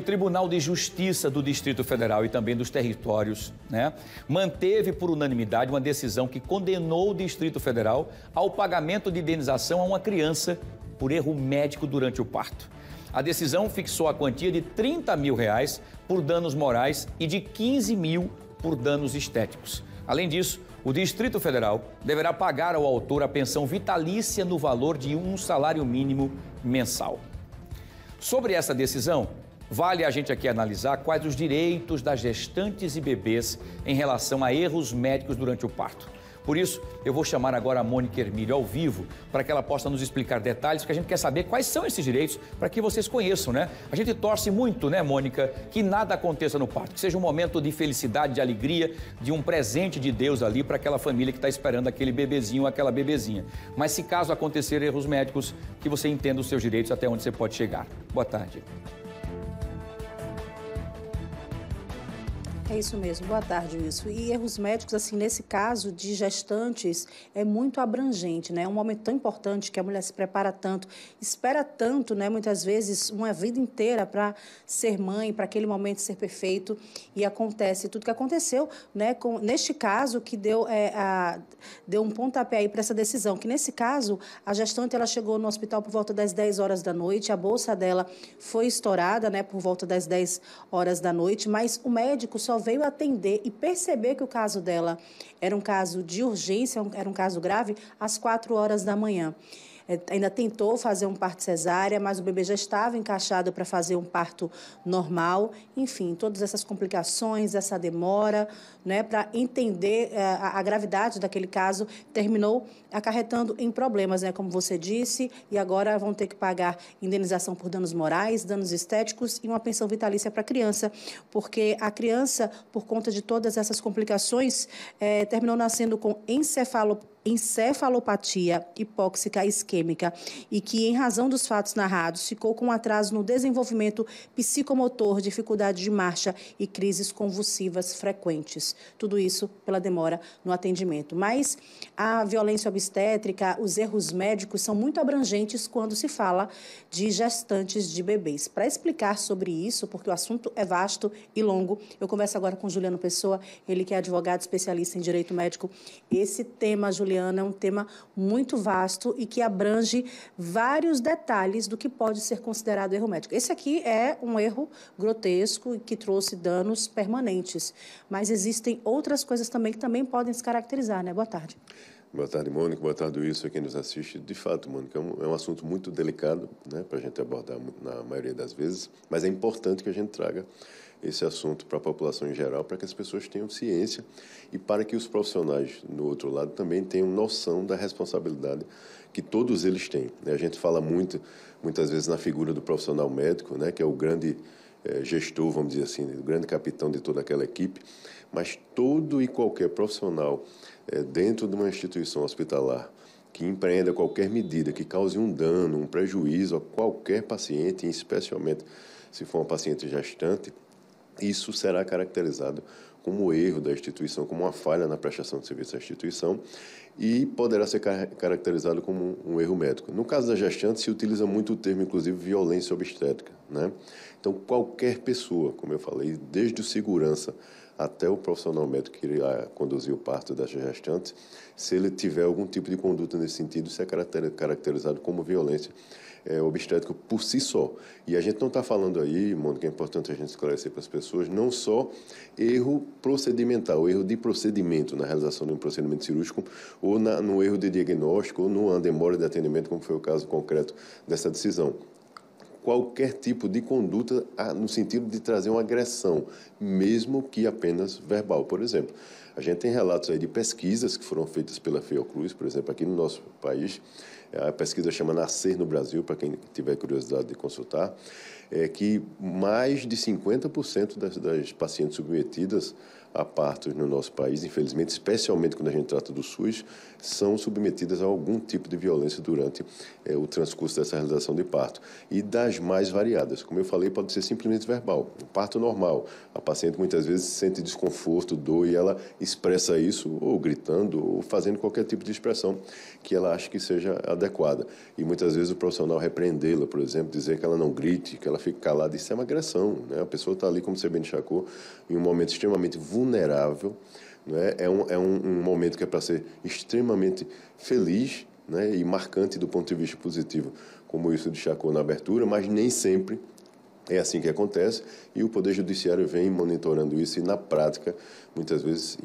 Tribunal de Justiça do Distrito Federal e também dos territórios, manteve por unanimidade uma decisão que condenou o Distrito Federal ao pagamento de indenização a uma criança por erro médico durante o parto. A decisão fixou a quantia de R$30 mil por danos morais e de 15 mil por danos estéticos. Além disso, o Distrito Federal deverá pagar ao autor a pensão vitalícia no valor de um salário mínimo mensal. Sobre essa decisão, vale a gente aqui analisar quais os direitos das gestantes e bebês em relação a erros médicos durante o parto. Por isso, eu vou chamar agora a Mônica Hermílio ao vivo para que ela possa nos explicar detalhes, porque a gente quer saber quais são esses direitos para que vocês conheçam, A gente torce muito, Mônica, que nada aconteça no parto, que seja um momento de felicidade, de alegria, de um presente de Deus ali para aquela família que está esperando aquele bebezinho ou aquela bebezinha. Mas se caso acontecer erros médicos, que você entenda os seus direitos até onde você pode chegar. Boa tarde. É isso mesmo, boa tarde, Wilson. E erros médicos, assim, nesse caso de gestantes, é muito abrangente, É um momento tão importante que a mulher se prepara tanto, espera tanto, muitas vezes, uma vida inteira para ser mãe, para aquele momento ser perfeito, e acontece tudo que aconteceu, neste caso, que deu um pontapé aí para essa decisão, que nesse caso, a gestante, ela chegou no hospital por volta das 10 horas da noite, a bolsa dela foi estourada, por volta das 10 horas da noite, mas o médico só veio atender e perceber que o caso dela era um caso de urgência, era um caso grave, às 4 horas da manhã. Ainda tentou fazer um parto cesárea, mas o bebê já estava encaixado para fazer um parto normal. Enfim, todas essas complicações, essa demora, para entender a gravidade daquele caso, terminou acarretando em problemas, como você disse, e agora vão ter que pagar indenização por danos morais, danos estéticos e uma pensão vitalícia para a criança, porque a criança, por conta de todas essas complicações, terminou nascendo com encefalopatia hipóxica isquêmica e que, em razão dos fatos narrados, ficou com atraso no desenvolvimento psicomotor, dificuldade de marcha e crises convulsivas frequentes. Tudo isso pela demora no atendimento. Mas a violência obstétrica, os erros médicos são muito abrangentes quando se fala de gestantes de bebês. Para explicar sobre isso, porque o assunto é vasto e longo, eu converso agora com Juliano Pessoa, ele que é advogado especialista em direito médico. Esse tema, Juliano, é um tema muito vasto e que abrange vários detalhes do que pode ser considerado erro médico. Esse aqui é um erro grotesco e que trouxe danos permanentes, mas existem outras coisas também que também podem se caracterizar, Boa tarde. Boa tarde, Mônica. Boa tarde, Wilson, quem nos assiste. De fato, Mônica, é um assunto muito delicado, para a gente abordar na maioria das vezes, mas é importante que a gente traga esse assunto para a população em geral, para que as pessoas tenham ciência e para que os profissionais, no outro lado, também tenham noção da responsabilidade que todos eles têm. A gente fala muitas vezes na figura do profissional médico, que é o grande gestor, vamos dizer assim, o grande capitão de toda aquela equipe, mas todo e qualquer profissional dentro de uma instituição hospitalar que empreenda qualquer medida que cause um dano, um prejuízo a qualquer paciente, especialmente se for uma paciente gestante, isso será caracterizado como erro da instituição, como uma falha na prestação de serviço da instituição e poderá ser caracterizado como um erro médico. No caso da gestante, se utiliza muito o termo, inclusive, violência obstétrica, Então, qualquer pessoa, como eu falei, desde o segurança até o profissional médico que irá conduzir o parto da gestante, se ele tiver algum tipo de conduta nesse sentido, isso é caracterizado como violência obstétrica por si só. E a gente não está falando aí, Mônica, é importante a gente esclarecer para as pessoas, não só erro procedimental, erro de procedimento na realização de um procedimento cirúrgico, ou no erro de diagnóstico, ou numa demora de atendimento, como foi o caso concreto dessa decisão. Qualquer tipo de conduta no sentido de trazer uma agressão, mesmo que apenas verbal. Por exemplo, a gente tem relatos aí de pesquisas que foram feitas pela Fiocruz, por exemplo, aqui no nosso país, a pesquisa chama Nascer no Brasil, para quem tiver curiosidade de consultar, que mais de 50% das pacientes submetidas a partos no nosso país, infelizmente, especialmente quando a gente trata do SUS, são submetidas a algum tipo de violência durante o transcurso dessa realização de parto. E das mais variadas. Como eu falei, pode ser simplesmente verbal. Um parto normal. A paciente muitas vezes sente desconforto, dor, e ela expressa isso ou gritando ou fazendo qualquer tipo de expressão que ela acha que seja adequada. E muitas vezes o profissional repreendê-la, por exemplo, dizer que ela não grite, que ela fique calada. Isso é uma agressão, né? A pessoa está ali, como você bem destacou, em um momento extremamente vulnerável, né? É um momento que é para ser extremamente feliz, né? E marcante do ponto de vista positivo, como isso destacou na abertura, mas nem sempre é assim que acontece, e o Poder Judiciário vem monitorando isso e, na prática, muitas vezes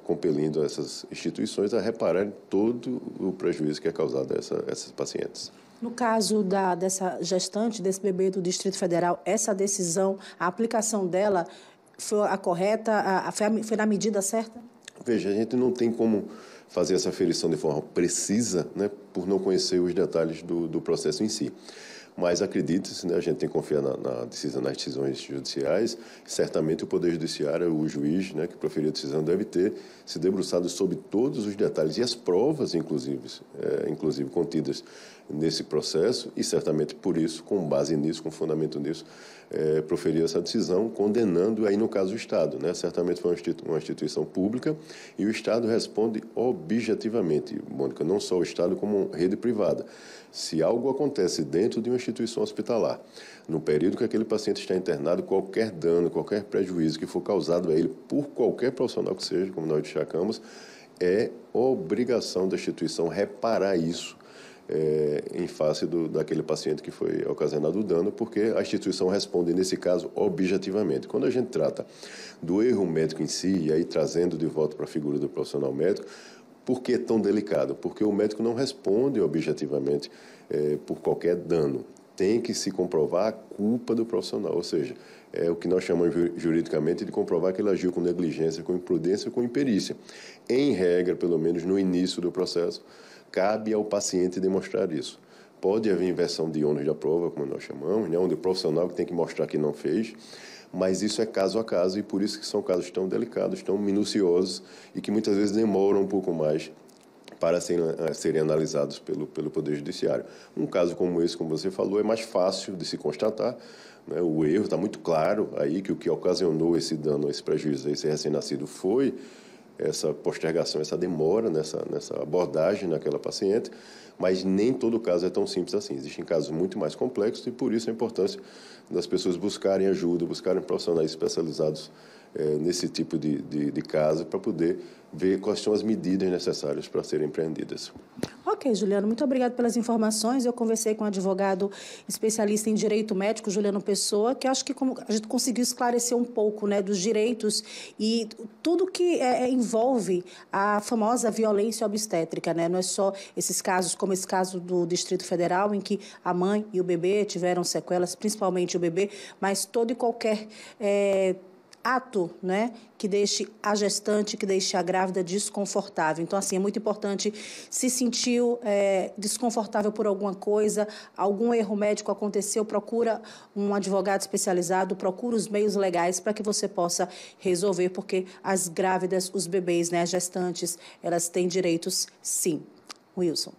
compelindo essas instituições a repararem todo o prejuízo que é causado a essas pacientes. No caso dessa gestante, desse bebê do Distrito Federal, essa decisão, a aplicação dela foi a correta, foi na medida certa? Veja, a gente não tem como fazer essa aferição de forma precisa, né, por não conhecer os detalhes do processo em si. Mas acredite-se, né, a gente tem que confiar nas decisões judiciais. Certamente o Poder Judiciário, o juiz, né, que proferiu a decisão, deve ter se debruçado sobre todos os detalhes e as provas, inclusive contidas nesse processo, e certamente por isso, com base nisso, com fundamento nisso, proferiu essa decisão, condenando, aí no caso, o Estado. Né? Certamente foi uma instituição pública e o Estado responde objetivamente, Mônica, não só o Estado como rede privada. Se algo acontece dentro de uma instituição hospitalar, no período que aquele paciente está internado, qualquer dano, qualquer prejuízo que for causado a ele por qualquer profissional que seja, como nós destacamos, é obrigação da instituição reparar isso em face daquele paciente que foi ocasionado o dano, porque a instituição responde, nesse caso, objetivamente. Quando a gente trata do erro médico em si, e aí trazendo de volta para a figura do profissional médico, por que é tão delicado? Porque o médico não responde objetivamente por qualquer dano. Tem que se comprovar a culpa do profissional, ou seja, é o que nós chamamos juridicamente de comprovar que ele agiu com negligência, com imprudência, com imperícia. Em regra, pelo menos no início do processo, cabe ao paciente demonstrar isso. Pode haver inversão de ônus da prova, como nós chamamos, né, onde o profissional que tem que mostrar que não fez, mas isso é caso a caso e por isso que são casos tão delicados, tão minuciosos e que muitas vezes demoram um pouco mais para serem analisados pelo Poder Judiciário. Um caso como esse, como você falou, é mais fácil de se constatar, né? O erro está muito claro aí que o que ocasionou esse dano, esse prejuízo a esse recém-nascido foi essa postergação, essa demora nessa abordagem naquela paciente, mas nem todo caso é tão simples assim. Existem casos muito mais complexos e por isso a importância das pessoas buscarem ajuda, buscarem profissionais especializados nesse tipo de caso para poder ver quais são as medidas necessárias para serem empreendidas. Ok, Juliano, muito obrigada pelas informações. Eu conversei com um advogado especialista em direito médico, Juliano Pessoa, que acho que a gente conseguiu esclarecer um pouco, né, dos direitos e tudo que envolve a famosa violência obstétrica, né? Não é só esses casos, como esse caso do Distrito Federal, em que a mãe e o bebê tiveram sequelas, principalmente o bebê, mas todo e qualquer ato, né, que deixe a gestante, que deixe a grávida desconfortável. Então, assim, é muito importante, se sentiu desconfortável por alguma coisa, algum erro médico aconteceu, procura um advogado especializado, procura os meios legais para que você possa resolver, porque as grávidas, os bebês, né, as gestantes, elas têm direitos, sim. Wilson.